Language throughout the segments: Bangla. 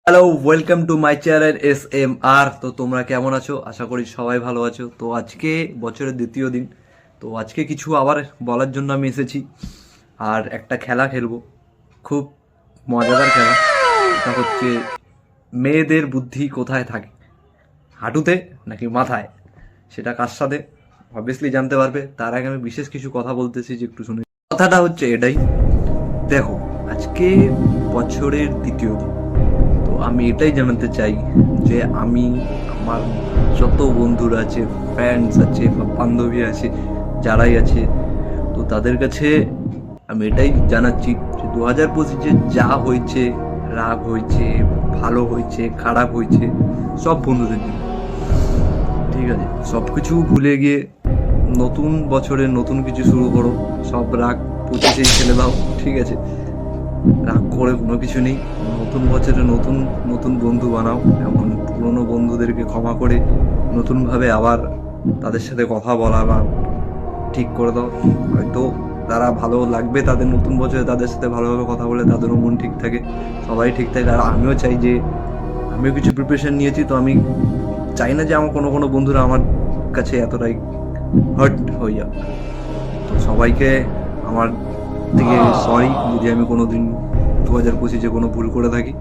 Hello, welcome to my channel SMR। তো তোমরা কেমন আছো? আশা করি সবাই ভালো আছো। তো আজকে বছরের দ্বিতীয় দিন, তো আজকে কিছু আবার বলার জন্য আমি এসেছি। আর একটা খেলা খেলবো, খুব মজাদার খেলা। এটা হচ্ছে মেয়েদের বুদ্ধি কোথায় থাকে, হাঁটুতে নাকি মাথায়? সেটা কার সাথে অবভিয়াসলি জানতে পারবে। তার আগে আমি বিশেষ কিছু কথা বলতেছি, যে একটু শুনে। কথাটা হচ্ছে এটাই, দেখো আজকে বছরের দ্বিতীয় দিন, তো আমি এটাই জানাতে চাই যে আমি আমার যত বন্ধুরা আছে, ফ্রেন্ডস আছে বা বান্ধবী আছে, যারাই আছে, তো তাদের কাছে আমি এটাই জানাচ্ছি যে 2025-এ যা হয়েছে, রাগ হয়েছে, ভালো হয়েছে, খারাপ হয়েছে, সব বন্ধুদের জন্য, ঠিক আছে? সব কিছু ভুলে গিয়ে নতুন বছরে নতুন কিছু শুরু করো। সব রাগ 25-এই ফেলে দাও, ঠিক আছে? রাগ করে কোনো কিছু নেই। নতুন বছরে নতুন নতুন বন্ধু বানাও, এমন পুরনো বন্ধুদেরকে ক্ষমা করে নতুনভাবে আবার তাদের সাথে কথা বলা বা ঠিক করে দাও। হয়তো তারা ভালো লাগবে, তাদের নতুন বছরে তাদের সাথে ভালোভাবে কথা বলে তাদেরও মন ঠিক থাকে, সবাই ঠিক থাকে। আর আমিও চাই যে আমিও কিছু প্রিপারেশন নিয়েছি, তো আমি চাই না যে আমার কোনো বন্ধুরা আমার কাছে এতটাই হার্ট হয়ে যাক। তো সবাইকে আমার থেকে সরি যদি আমি কোনো দিন 2025-এ কোনো ভুল করে থাকি।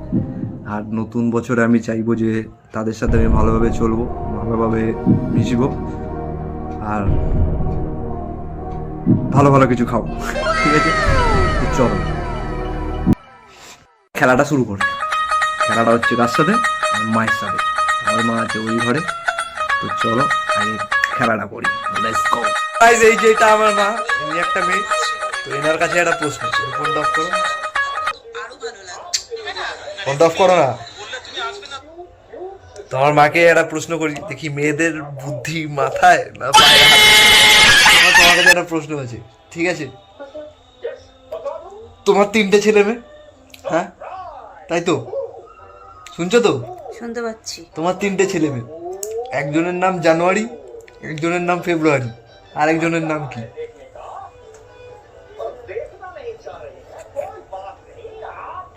আর নতুন বছরে আমি চাইবো যে তাদের সাথে আমি ভালোভাবে চলবো, ভালোভাবে মিশবো, আর ভালো ভালো কিছু খাবো, ঠিক আছে? তো চলো খেলাটা শুরু করি। খেলাটা হচ্ছে কার সাথে? আমার মায়ের সাথে। আমার মা আছে ওই ঘরে। তো চলো আগে খেলাটা করি। Let's go guys. এই যে এটা আমার মা, ইনি একটা মেয়ে। তো এনার কাছে একটা প্রশ্ন, ফোনটা অফ করো, ফোনটা অফ করো না। তো আমার মাকে একটা প্রশ্ন করি, দেখি মেয়েদের বুদ্ধি মাথায় না পায়ে হাতে। আমার তোমার কাছে একটা প্রশ্ন আছে, ঠিক আছে? তোমার 3টে ছেলে মেয়ে, হ্যাঁ তাই তো? শুনছো তো? শুনতে পাচ্ছি। তোমার 3টে ছেলে মেয়ে, একজনের নাম জানুয়ারি, একজনের নাম ফেব্রুয়ারি, আর একজনের নাম কি?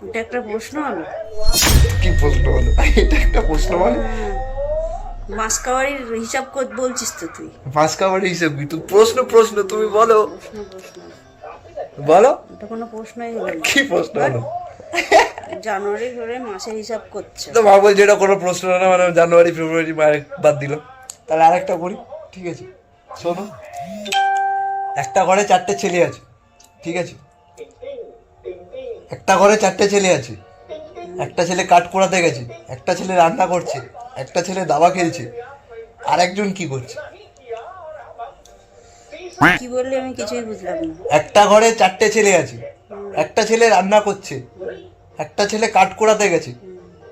এটা একটা প্রশ্ন হলো? কি প্রশ্ন হলো? এটা একটা প্রশ্ন মানে? মাসকাবারির হিসাব বলছিস তো তুই? মাস কাবাডি হিসেবে কি? তুই প্রশ্ন তুমি বলো, প্রশ্ন বলো এটা কোনো প্রশ্নই হলো না। কি প্রশ্ন হলো? জানুয়ারি ধরে মাসের হিসাব করছে। তো মা বলছে এটা কোনো প্রশ্ন না, মানে জানুয়ারি ফেব্রুয়ারি মায়ের বাদ দিল। তাহলে আরেকটা করি, ঠিক আছে? শোনো, একটা ঘরে 4টে ছেলে আছে, ঠিক আছে? একটা ঘরে 4টে ছেলে আছে। একটা ছেলে কাঠ পোড়াতে গেছে, একটা ছেলে রান্না করছে, একটা ছেলে দাবা খেলছে, আর একজন কি করছে? কি বললি আমি কিছুই বুঝলাম না। একটা ঘরে 4টে ছেলে আছে, একটা ছেলে রান্না করছে, একটা ছেলে কাঠ পোড়াতে গেছে,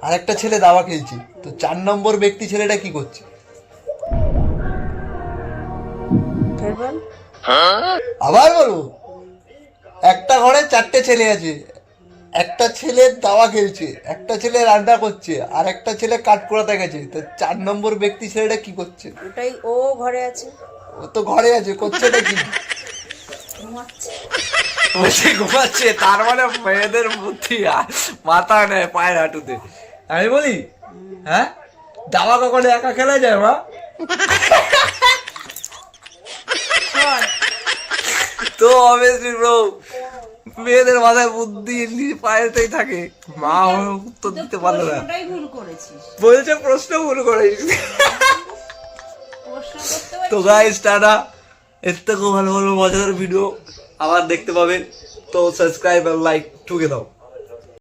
আর একটা ছেলে দাবা খেলছে। তো 4 নম্বর ব্যক্তি ছেলেটা কি করছে? ফের বল। আবার বলবো, একটা ঘরে 4টে ছেলে আছে, একটা ছেলে দাবা খেলছে, একটা ছেলে রান্না করছে, আর একটা ছেলে কাঠ পোড়াতে গেছে। তো 4 নম্বর ব্যক্তি ছেলেটা কি করছে? ওটাই, ও ঘরে আছে। ও তো ঘরে আছে, করছেটা কি? ঘুমাচ্ছে। বসে ঘুমাচ্ছে। তার মানে মেয়েদের বুদ্ধি মাথা নেয় পায়ের হাঁটুতে। আমি বলি, হ্যাঁ, দাবা কখনো একা খেলা যায় মা? তো অবভিয়াসলি ব্রো, মেয়েদের মাথায় বুদ্ধি এমনি পায়েতেই থাকে। মা উত্তর দিতে পারলো না, ওটাই ভুল করেছিস। বলছে প্রশ্ন ভুল করেছিস। প্রশ্ন করতে তো গাইস টাটা, এর থেকেও ভালো ভালো মজাদার ভিডিও আবার দেখতে পাবেন। তো সাবস্ক্রাইব আর লাইক ঠুকে দাও।